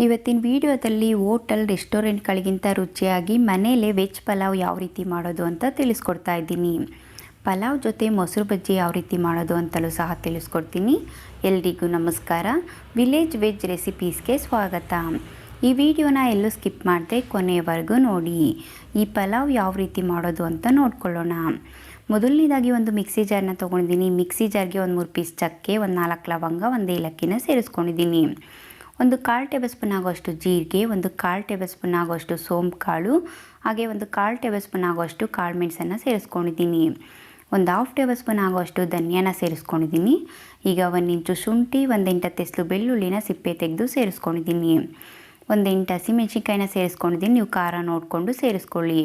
ಇವತ್ತಿನ ವಿಡಿಯೋದಲ್ಲಿ ಹೋಟೆಲ್ ರೆಸ್ಟೋರೆಂಟ್ಗಳಿಗಿಂತ ರುಚಿಯಾಗಿ ಮನೆಯಲ್ಲೇ ವೆಜ್ ಪಲಾವ್ ಯಾವ ರೀತಿ ಮಾಡೋದು ಅಂತ ತಿಳಿಸ್ಕೊಡ್ತಾ ಇದ್ದೀನಿ. ಪಲಾವ್ ಜೊತೆ ಮೊಸರು ಬಜ್ಜಿ ಯಾವ ರೀತಿ ಮಾಡೋದು ಅಂತಲೂ ಸಹ ತಿಳಿಸ್ಕೊಡ್ತೀನಿ. ಎಲ್ರಿಗೂ ನಮಸ್ಕಾರ. ವಿಲೇಜ್ ವೆಜ್ ರೆಸಿಪೀಸ್ಗೆ ಸ್ವಾಗತ. ಈ ವಿಡಿಯೋನ ಎಲ್ಲೂ ಸ್ಕಿಪ್ ಮಾಡದೆ ಕೊನೆಯವರೆಗೂ ನೋಡಿ. ಈ ಪಲಾವ್ ಯಾವ ರೀತಿ ಮಾಡೋದು ಅಂತ ನೋಡ್ಕೊಳ್ಳೋಣ. ಮೊದಲನೇದಾಗಿ ಒಂದು ಮಿಕ್ಸಿ ಜಾರ್ನ ತೊಗೊಂಡಿದ್ದೀನಿ. ಮಿಕ್ಸಿ ಜಾರ್ಗೆ ಒಂದು 3 ಪೀಸ್ ಚಕ್ಕೆ, ಒಂದು 4 ಲವಂಗ, ಒಂದು ಏಲಕ್ಕಿನ ಸೇರಿಸ್ಕೊಂಡಿದ್ದೀನಿ. ಒಂದು 1/4 ಟೇಬಲ್ ಸ್ಪೂನ್ ಆಗುವಷ್ಟು ಜೀರಿಗೆ, ಒಂದು 1/4 ಟೇಬಲ್ ಸ್ಪೂನ್ ಆಗುವಷ್ಟು ಸೋಂಪು ಕಾಳು, ಹಾಗೆ ಒಂದು 1/4 ಟೇಬಲ್ ಸ್ಪೂನ್ ಆಗುವಷ್ಟು ಕಾಳು ಮೆಣಸನ್ನು ಸೇರಿಸ್ಕೊಂಡಿದ್ದೀನಿ. ಒಂದು 1/2 ಟೇಬಲ್ ಸ್ಪೂನ್ ಆಗುವಷ್ಟು ಧನಿಯಾನ ಸೇರಿಸ್ಕೊಂಡಿದ್ದೀನಿ. ಈಗ 1 ಇಂಚು ಶುಂಠಿ, 1 8 ತೆಸ್ಲು ಬೆಳ್ಳುಳ್ಳಿನ ಸಿಪ್ಪೆ ತೆಗೆದು ಸೇರಿಸ್ಕೊಂಡಿದ್ದೀನಿ. 1 8 ಹಸಿಮೆಣಸಿನ್ಕಾಯಿನ ಸೇರಿಸ್ಕೊಂಡಿದ್ದೀನಿ. ನೀವು ಖಾರ ನೋಡಿಕೊಂಡು ಸೇರಿಸ್ಕೊಳ್ಳಿ.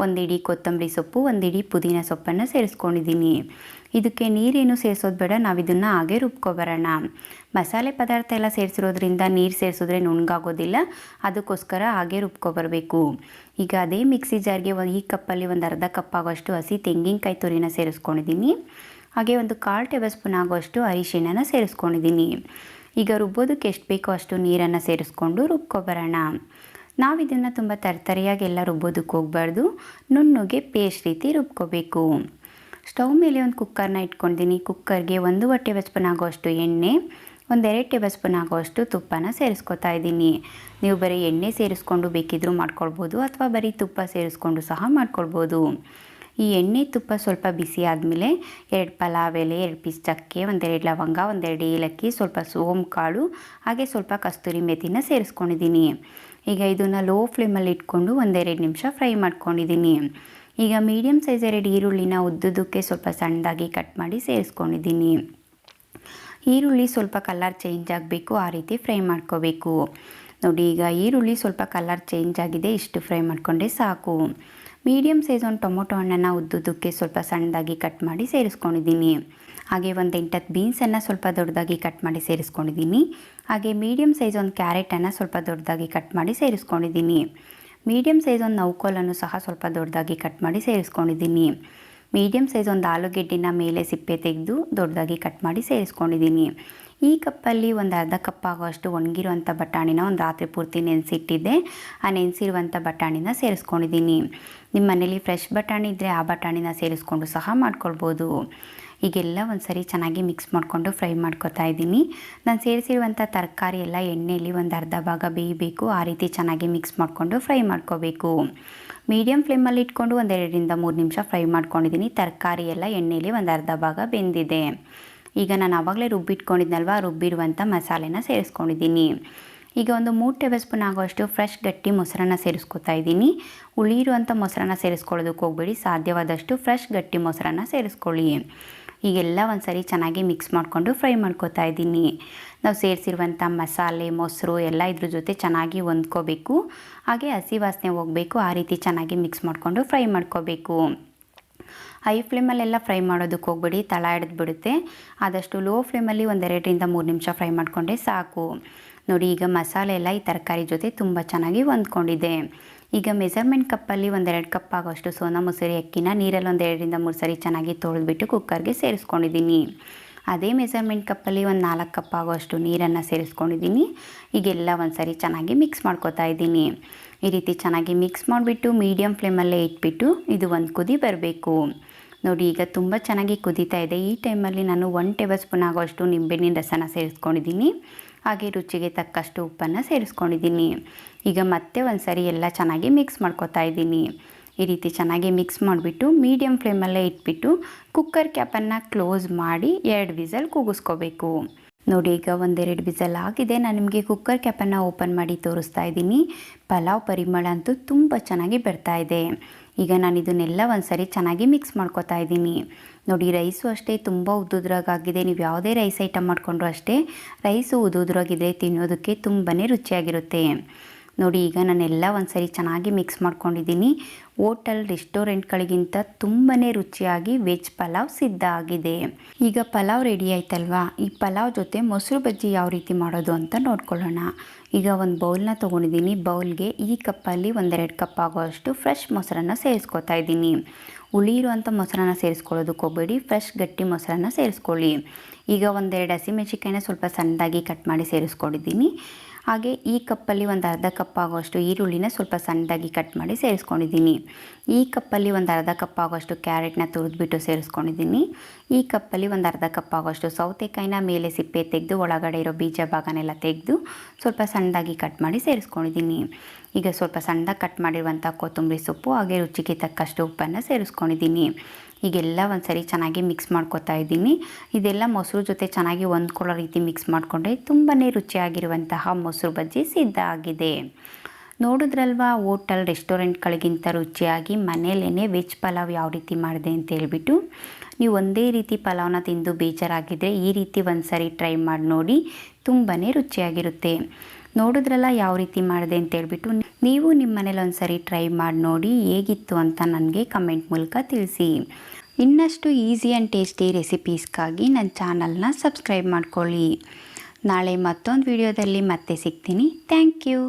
1 ಇಡೀ ಕೊತ್ತಂಬರಿ ಸೊಪ್ಪು, 1 ಇಡೀ ಪುದೀನ ಸೊಪ್ಪನ್ನು ಸೇರಿಸ್ಕೊಂಡಿದ್ದೀನಿ. ಇದಕ್ಕೆ ನೀರೇನು ಸೇರಿಸೋದು ಬೇಡ, ನಾವು ಇದನ್ನು ಹಾಗೆ ರುಬ್ಕೊಬರೋಣ. ಮಸಾಲೆ ಪದಾರ್ಥ ಎಲ್ಲ ಸೇರಿಸಿರೋದ್ರಿಂದ ನೀರು ಸೇರಿಸಿದ್ರೆ ನುಣ್ಣಗಾಗೋದಿಲ್ಲ, ಅದಕ್ಕೋಸ್ಕರ ಹಾಗೆ ರುಬ್ಕೊಬರಬೇಕು. ಈಗ ಅದೇ ಮಿಕ್ಸಿ ಜಾರ್ಗೆ ಈ ಕಪ್ಪಲ್ಲಿ ಒಂದು ಅರ್ಧ ಕಪ್ ಆಗೋಷ್ಟು ಹಸಿ ತೆಂಗಿನಕಾಯಿ ತುರಿನ ಸೇರಿಸ್ಕೊಂಡಿದ್ದೀನಿ. ಹಾಗೆ ಒಂದು 1/4 ಟೇಬಲ್ ಸ್ಪೂನ್ ಆಗೋಷ್ಟು ಅರಿಶಿಣನ ಸೇರಿಸ್ಕೊಂಡಿದ್ದೀನಿ. ಈಗ ರುಬ್ಬೋದಕ್ಕೆ ಎಷ್ಟು ಬೇಕೋ ಅಷ್ಟು ನೀರನ್ನು ಸೇರಿಸ್ಕೊಂಡು ರುಬ್ಕೊಬರೋಣ. ನಾವು ಇದನ್ನು ತುಂಬ ತರತರಿಯಾಗಿ ಎಲ್ಲ ರುಬ್ಬೋದಕ್ಕೆ ಹೋಗಬಾರ್ದು, ನುಣ್ಣಗೆ ಪೇಸ್ಟ್ ರೀತಿ ರುಬ್ಕೋಬೇಕು. ಸ್ಟವ್ ಮೇಲೆ ಒಂದು ಕುಕ್ಕರ್ನ ಇಟ್ಕೊಂಡಿದ್ದೀನಿ. ಕುಕ್ಕರ್ಗೆ 1 ಟೇಬಲ್ ಸ್ಪೂನ್ ಆಗುವಷ್ಟು ಎಣ್ಣೆ, 1 ಟೇಬಲ್ ಸ್ಪೂನ್ ಆಗುವಷ್ಟು ತುಪ್ಪನ ಸೇರಿಸ್ಕೊತಾ ಇದ್ದೀನಿ. ನೀವು ಬರೀ ಎಣ್ಣೆ ಸೇರಿಸ್ಕೊಂಡು ಬೇಕಿದ್ರೂ ಮಾಡ್ಕೊಳ್ಬೋದು, ಅಥವಾ ಬರೀ ತುಪ್ಪ ಸೇರಿಸ್ಕೊಂಡು ಸಹ ಮಾಡ್ಕೊಳ್ಬೋದು. ಈ ಎಣ್ಣೆ ತುಪ್ಪ ಸ್ವಲ್ಪ ಬಿಸಿ ಆದಮೇಲೆ 2 ಪಲಾವ್ ಎಲೆ, 2 ಪೀಸ್ ಚಕ್ಕೆ, 1 2 ಲವಂಗ, 1 2 ಏಲಕ್ಕಿ, ಸ್ವಲ್ಪ ಸೋಂಪು ಕಾಳು, ಹಾಗೆ ಸ್ವಲ್ಪ ಕಸ್ತೂರಿ ಮೆಥಿನ ಸೇರಿಸ್ಕೊಂಡಿದ್ದೀನಿ. ಈಗ ಇದನ್ನು ಲೋ ಫ್ಲೇಮಲ್ಲಿ ಇಟ್ಕೊಂಡು 1-2 ನಿಮಿಷ ಫ್ರೈ ಮಾಡ್ಕೊಂಡಿದ್ದೀನಿ. ಈಗ ಮೀಡಿಯಮ್ ಸೈಜ್ 2 ಈರುಳ್ಳಿನ ಉದ್ದುದಕ್ಕೆ ಸ್ವಲ್ಪ ಸಣ್ಣದಾಗಿ ಕಟ್ ಮಾಡಿ ಸೇರಿಸ್ಕೊಂಡಿದ್ದೀನಿ. ಈರುಳ್ಳಿ ಸ್ವಲ್ಪ ಕಲರ್ ಚೇಂಜ್ ಆಗಬೇಕು, ಆ ರೀತಿ ಫ್ರೈ ಮಾಡ್ಕೋಬೇಕು. ನೋಡಿ, ಈಗ ಈರುಳ್ಳಿ ಸ್ವಲ್ಪ ಕಲರ್ ಚೇಂಜ್ ಆಗಿದೆ, ಇಷ್ಟು ಫ್ರೈ ಮಾಡಿಕೊಂಡೆ ಸಾಕು. ಮೀಡಿಯಮ್ ಸೈಜ್ ಒಂದು ಟೊಮೊಟೊ ಹಣ್ಣನ್ನು ಉದ್ದುದಕ್ಕೆ ಸ್ವಲ್ಪ ಸಣ್ಣದಾಗಿ ಕಟ್ ಮಾಡಿ ಸೇರಿಸ್ಕೊಂಡಿದ್ದೀನಿ. ಹಾಗೆ 1 8 ಬೀನ್ಸನ್ನು ಸ್ವಲ್ಪ ದೊಡ್ಡದಾಗಿ ಕಟ್ ಮಾಡಿ ಸೇರಿಸ್ಕೊಂಡಿದ್ದೀನಿ. ಹಾಗೆ ಮೀಡಿಯಮ್ ಸೈಜ್ ಒಂದು ಕ್ಯಾರೆಟನ್ನು ಸ್ವಲ್ಪ ದೊಡ್ಡದಾಗಿ ಕಟ್ ಮಾಡಿ ಸೇರಿಸ್ಕೊಂಡಿದ್ದೀನಿ. ಮೀಡಿಯಮ್ ಸೈಜ್ ಒಂದು ನೌಕೋಲನ್ನು ಸಹ ಸ್ವಲ್ಪ ದೊಡ್ಡದಾಗಿ ಕಟ್ ಮಾಡಿ ಸೇರಿಸ್ಕೊಂಡಿದ್ದೀನಿ. ಮೀಡಿಯಮ್ ಸೈಜ್ ಒಂದು ಆಲೂಗೆಡ್ಡೆನ ಮೇಲೆ ಸಿಪ್ಪೆ ತೆಗೆದು ದೊಡ್ಡದಾಗಿ ಕಟ್ ಮಾಡಿ ಸೇರಿಸ್ಕೊಂಡಿದ್ದೀನಿ. ಈ ಕಪ್ಪಲ್ಲಿ ಒಂದು ಅರ್ಧ ಕಪ್ ಆಗುವಷ್ಟು ಒಣಗಿರುವಂಥ ಬಟಾಣಿನ ಒಂದು ರಾತ್ರಿ ಪೂರ್ತಿ ನೆನೆಸಿಟ್ಟಿದ್ದೆ. ಆ ನೆನೆಸಿರುವಂಥ ಬಟಾಣಿನ ಸೇರಿಸ್ಕೊಂಡಿದ್ದೀನಿ. ನಿಮ್ಮ ಮನೇಲಿ ಫ್ರೆಶ್ ಬಟಾಣಿ ಇದ್ದರೆ ಆ ಬಟಾಣಿನ ಸೇರಿಸ್ಕೊಂಡು ಸಹ ಮಾಡ್ಕೊಳ್ಬೋದು. ಈಗೆಲ್ಲ ಒಂದು ಸರಿ ಚೆನ್ನಾಗಿ ಮಿಕ್ಸ್ ಮಾಡಿಕೊಂಡು ಫ್ರೈ ಮಾಡ್ಕೊತಾ ಇದ್ದೀನಿ. ನಾನು ಸೇರಿಸಿರುವಂಥ ತರಕಾರಿ ಎಲ್ಲ ಎಣ್ಣೆಯಲ್ಲಿ ಒಂದು ಅರ್ಧ ಭಾಗ ಬೇಯಬೇಕು, ಆ ರೀತಿ ಚೆನ್ನಾಗಿ ಮಿಕ್ಸ್ ಮಾಡಿಕೊಂಡು ಫ್ರೈ ಮಾಡ್ಕೋಬೇಕು. ಮೀಡಿಯಮ್ ಫ್ಲೇಮಲ್ಲಿ ಇಟ್ಕೊಂಡು 1 2 3 ನಿಮಿಷ ಫ್ರೈ ಮಾಡ್ಕೊಂಡಿದ್ದೀನಿ. ತರಕಾರಿ ಎಲ್ಲ ಎಣ್ಣೆಯಲ್ಲಿ ಒಂದು ಅರ್ಧ ಭಾಗ ಬೆಂದಿದೆ. ಈಗ ನಾನು ಆವಾಗಲೇ ರುಬ್ಬಿಟ್ಕೊಂಡಿದ್ನಲ್ವ, ರುಬ್ಬಿರುವಂಥ ಮಸಾಲೆನ ಸೇರಿಸ್ಕೊಂಡಿದ್ದೀನಿ. ಈಗ ಒಂದು 3 ಟೇಬಲ್ ಸ್ಪೂನ್ ಆಗುವಷ್ಟು ಫ್ರೆಶ್ ಗಟ್ಟಿ ಮೊಸರನ್ನ ಸೇರಿಸ್ಕೊತಾ ಇದ್ದೀನಿ. ಹುಳಿ ಇರುವಂಥ ಮೊಸರನ್ನ ಸೇರಿಸ್ಕೊಳ್ಳೋದಕ್ಕೆ ಹೋಗಬೇಡಿ, ಸಾಧ್ಯವಾದಷ್ಟು ಫ್ರೆಶ್ ಗಟ್ಟಿ ಮೊಸರನ್ನ ಸೇರಿಸ್ಕೊಳ್ಳಿ. ಈಗೆಲ್ಲ ಒಂದು ಸರಿ ಚೆನ್ನಾಗಿ ಮಿಕ್ಸ್ ಮಾಡಿಕೊಂಡು ಫ್ರೈ ಮಾಡ್ಕೊತಾ ಇದ್ದೀನಿ. ನಾವು ಸೇರಿಸಿರುವಂಥ ಮಸಾಲೆ, ಮೊಸರು ಎಲ್ಲ ಇದ್ರ ಜೊತೆ ಚೆನ್ನಾಗಿ ಹೊಂದ್ಕೋಬೇಕು. ಹಾಗೆ ಹಸಿ ವಾಸನೆ ಹೋಗಬೇಕು, ಆ ರೀತಿ ಚೆನ್ನಾಗಿ ಮಿಕ್ಸ್ ಮಾಡಿಕೊಂಡು ಫ್ರೈ ಮಾಡ್ಕೋಬೇಕು. ಹೈ ಫ್ಲೇಮಲ್ಲೆಲ್ಲ ಫ್ರೈ ಮಾಡೋದಕ್ಕೆ ಹೋಗಬೇಡಿ, ತಳ ಹಿಡಿದ್ಬಿಡುತ್ತೆ. ಆದಷ್ಟು ಲೋ ಫ್ಲೇಮಲ್ಲಿ 1 2 3 ನಿಮಿಷ ಫ್ರೈ ಮಾಡಿಕೊಂಡೆ ಸಾಕು. ನೋಡಿ, ಈಗ ಮಸಾಲೆ ಎಲ್ಲ ಈ ತರಕಾರಿ ಜೊತೆ ತುಂಬ ಚೆನ್ನಾಗಿ ಹೊಂದ್ಕೊಂಡಿದೆ. ಈಗ ಮೆಜರ್ಮೆಂಟ್ ಕಪ್ಪಲ್ಲಿ 1 2 ಕಪ್ ಆಗೋಷ್ಟು ಸೋನಾ ಮಸೂರಿ ಅಕ್ಕಿನ ನೀರಲ್ಲಿ 1 2 3 ಸರಿ ಚೆನ್ನಾಗಿ ತೊಳೆದ್ಬಿಟ್ಟು ಕುಕ್ಕರ್ಗೆ ಸೇರಿಸ್ಕೊಂಡಿದ್ದೀನಿ. ಅದೇ ಮೆಜರ್ಮೆಂಟ್ ಕಪ್ಪಲ್ಲಿ ಒಂದು 4 ಕಪ್ ಆಗುವಷ್ಟು ನೀರನ್ನು ಸೇರಿಸ್ಕೊಂಡಿದ್ದೀನಿ. ಈಗೆಲ್ಲ ಒಂದು ಸರಿ ಚೆನ್ನಾಗಿ ಮಿಕ್ಸ್ ಮಾಡ್ಕೊತಾ ಇದ್ದೀನಿ. ಈ ರೀತಿ ಚೆನ್ನಾಗಿ ಮಿಕ್ಸ್ ಮಾಡಿಬಿಟ್ಟು ಮೀಡಿಯಮ್ ಫ್ಲೇಮಲ್ಲೇ ಇಟ್ಬಿಟ್ಟು ಇದು ಒಂದು ಕುದಿ ಬರಬೇಕು. ನೋಡಿ, ಈಗ ತುಂಬ ಚೆನ್ನಾಗಿ ಕುದೀತಾ ಇದೆ. ಈ ಟೈಮಲ್ಲಿ ನಾನು 1 ಟೇಬಲ್ ಸ್ಪೂನ್ ಆಗುವಷ್ಟು ನಿಂಬೆಹಣ್ಣಿನ ರಸನ ಸೇರಿಸ್ಕೊಂಡಿದ್ದೀನಿ. ಹಾಗೆ ರುಚಿಗೆ ತಕ್ಕಷ್ಟು ಉಪ್ಪನ್ನು ಸೇರಿಸ್ಕೊಂಡಿದ್ದೀನಿ. ಈಗ ಮತ್ತೆ ಒಂದು ಸರಿ ಎಲ್ಲ ಚೆನ್ನಾಗಿ ಮಿಕ್ಸ್ ಮಾಡ್ಕೊತಾ ಇದ್ದೀನಿ. ಈ ರೀತಿ ಚೆನ್ನಾಗಿ ಮಿಕ್ಸ್ ಮಾಡಿಬಿಟ್ಟು ಮೀಡಿಯಮ್ ಫ್ಲೇಮಲ್ಲೇ ಇಟ್ಬಿಟ್ಟು ಕುಕ್ಕರ್ ಕ್ಯಾಪನ್ನು ಕ್ಲೋಸ್ ಮಾಡಿ 2 ವಿಸಲ್ ಕೂಗಿಸ್ಕೋಬೇಕು. ನೋಡಿ, ಈಗ 1 2 ವಿಸಲ್ ಆಗಿದೆ. ನಾನು ನಿಮಗೆ ಕುಕ್ಕರ್ ಕ್ಯಾಪನ್ನು ಓಪನ್ ಮಾಡಿ ತೋರಿಸ್ತಾ ಇದ್ದೀನಿ. ಪಲಾವ್ ಪರಿಮಳ ಅಂತೂ ತುಂಬ ಚೆನ್ನಾಗಿ ಬರ್ತಾ ಇದೆ. ಈಗ ನಾನು ಇದನ್ನೆಲ್ಲ ಒಂದು ಸರಿ ಚೆನ್ನಾಗಿ ಮಿಕ್ಸ್ ಮಾಡ್ಕೊತಾ ಇದ್ದೀನಿ. ನೋಡಿ, ರೈಸು ಅಷ್ಟೇ ತುಂಬ ಉದ್ದುದ್ರಾಗಿದೆ. ನೀವು ಯಾವುದೇ ರೈಸ್ ಐಟಮ್ ಮಾಡಿಕೊಂಡ್ರು ಅಷ್ಟೇ ರೈಸು ಉದ್ದುದ್ರಾಗಿದ್ದರೆ ತಿನ್ನೋದಕ್ಕೆ ತುಂಬಾ ರುಚಿಯಾಗಿರುತ್ತೆ. ನೋಡಿ, ಈಗ ನಾನೆಲ್ಲ ಒಂದು ಸರಿ ಚೆನ್ನಾಗಿ ಮಿಕ್ಸ್ ಮಾಡ್ಕೊಂಡಿದ್ದೀನಿ. ಹೋಟೆಲ್ ರೆಸ್ಟೋರೆಂಟ್ಗಳಿಗಿಂತ ತುಂಬಾ ರುಚಿಯಾಗಿ ವೆಜ್ ಪಲಾವ್ ಸಿದ್ಧ ಆಗಿದೆ. ಈಗ ಪಲಾವ್ ರೆಡಿ ಆಯ್ತಲ್ವಾ, ಈ ಪಲಾವ್ ಜೊತೆ ಮೊಸರು ಬಜ್ಜಿ ಯಾವ ರೀತಿ ಮಾಡೋದು ಅಂತ ನೋಡ್ಕೊಳ್ಳೋಣ. ಈಗ ಒಂದು ಬೌಲ್ನ ತೊಗೊಂಡಿದ್ದೀನಿ. ಬೌಲ್ಗೆ ಈ ಕಪ್ಪಲ್ಲಿ 1 2 ಕಪ್ ಆಗೋಷ್ಟು ಫ್ರೆಶ್ ಮೊಸರನ್ನ ಸೇರಿಸ್ಕೊತಾ ಇದ್ದೀನಿ. ಹುಳಿ ಇರುವಂಥ ಮೊಸರನ್ನ ಸೇರಿಸ್ಕೊಳ್ಳೋದಕ್ಕೆ ಹೋಗಬೇಡಿ, ಫ್ರೆಶ್ ಗಟ್ಟಿ ಮೊಸರನ್ನ ಸೇರಿಸ್ಕೊಳ್ಳಿ. ಈಗ 1 2 ಹಸಿಮೆಣಸಿನ್ಕಾಯಿನ ಸ್ವಲ್ಪ ಸಣ್ಣದಾಗಿ ಕಟ್ ಮಾಡಿ ಸೇರಿಸ್ಕೊಂಡಿದ್ದೀನಿ. ಹಾಗೆ ಈ ಕಪ್ಪಲ್ಲಿ ಒಂದು ಅರ್ಧ ಕಪ್ ಆಗುವಷ್ಟು ಈರುಳ್ಳಿನ ಸ್ವಲ್ಪ ಸಣ್ಣದಾಗಿ ಕಟ್ ಮಾಡಿ ಸೇರಿಸ್ಕೊಂಡಿದ್ದೀನಿ. ಈ ಕಪ್ಪಲ್ಲಿ ಒಂದು ಅರ್ಧ ಕಪ್ ಆಗುವಷ್ಟು ಕ್ಯಾರೆಟ್ನ ತುರಿದ್ಬಿಟ್ಟು ಸೇರಿಸ್ಕೊಂಡಿದ್ದೀನಿ. ಈ ಕಪ್ಪಲ್ಲಿ ಒಂದು ಅರ್ಧ ಕಪ್ ಆಗುವಷ್ಟು ಸೌತೆಕಾಯಿನ ಮೇಲೆ ಸಿಪ್ಪೆ ತೆಗೆದು ಒಳಗಡೆ ಇರೋ ಬೀಜ ಭಾಗನೆಲ್ಲ ತೆಗೆದು ಸ್ವಲ್ಪ ಸಣ್ಣದಾಗಿ ಕಟ್ ಮಾಡಿ ಸೇರಿಸ್ಕೊಂಡಿದ್ದೀನಿ. ಈಗ ಸ್ವಲ್ಪ ಸಣ್ಣದಾಗಿ ಕಟ್ ಮಾಡಿರುವಂಥ ಕೊತ್ತಂಬರಿ ಸೊಪ್ಪು ಹಾಗೆ ರುಚಿಗೆ ತಕ್ಕಷ್ಟು ಉಪ್ಪನ್ನು ಸೇರಿಸ್ಕೊಂಡಿದ್ದೀನಿ. ಈಗೆಲ್ಲ ಒಂದು ಸರಿ ಚೆನ್ನಾಗಿ ಮಿಕ್ಸ್ ಮಾಡ್ಕೊತಾ ಇದ್ದೀನಿ. ಇದೆಲ್ಲ ಮೊಸರು ಜೊತೆ ಚೆನ್ನಾಗಿ ಹೊಂದ್ಕೊಳ್ಳೋ ರೀತಿ ಮಿಕ್ಸ್ ಮಾಡಿಕೊಂಡ್ರೆ ತುಂಬಾ ರುಚಿಯಾಗಿರುವಂತಹ ಮೊಸರು ಬಜ್ಜಿ ಸಿದ್ಧ ಆಗಿದೆ. ನೋಡಿದ್ರಲ್ವಾ, ಹೋಟೆಲ್ ರೆಸ್ಟೋರೆಂಟ್ಗಳಿಗಿಂತ ರುಚಿಯಾಗಿ ಮನೇಲೇ ವೆಜ್ ಪಲಾವ್ ಯಾವ ರೀತಿ ಮಾಡಿದೆ ಅಂತ ಹೇಳ್ಬಿಟ್ಟು. ನೀವು ಒಂದೇ ರೀತಿ ಪಲಾವ್ನ ತಿಂದು ಬೇಜಾರಾಗಿದ್ದರೆ ಈ ರೀತಿ ಒಂದು ಸರಿ ಟ್ರೈ ಮಾಡಿ ನೋಡಿ, ತುಂಬಾ ರುಚಿಯಾಗಿರುತ್ತೆ. ನೋಡಿದ್ರಲ್ಲ ಯಾವ ರೀತಿ ಮಾಡಿದೆ ಅಂತ ಹೇಳ್ಬಿಟ್ಟು. ನೀವು ನಿಮ್ಮ ಮನೇಲಿ ಒಂದು ಸರಿ ಟ್ರೈ ಮಾಡಿ ನೋಡಿ ಹೇಗಿತ್ತು ಅಂತ ನನಗೆ ಕಮೆಂಟ್ ಮೂಲಕ ತಿಳಿಸಿ. ಇನ್ನಷ್ಟು ಈಸಿ ಆ್ಯಂಡ್ ಟೇಸ್ಟಿ ರೆಸಿಪೀಸ್ಗಾಗಿ ನನ್ನ ಚಾನಲ್ನ ಸಬ್ಸ್ಕ್ರೈಬ್ ಮಾಡ್ಕೊಳ್ಳಿ. ನಾಳೆ ಮತ್ತೊಂದು ವಿಡಿಯೋದಲ್ಲಿ ಮತ್ತೆ ಸಿಗ್ತೀನಿ. Thank you.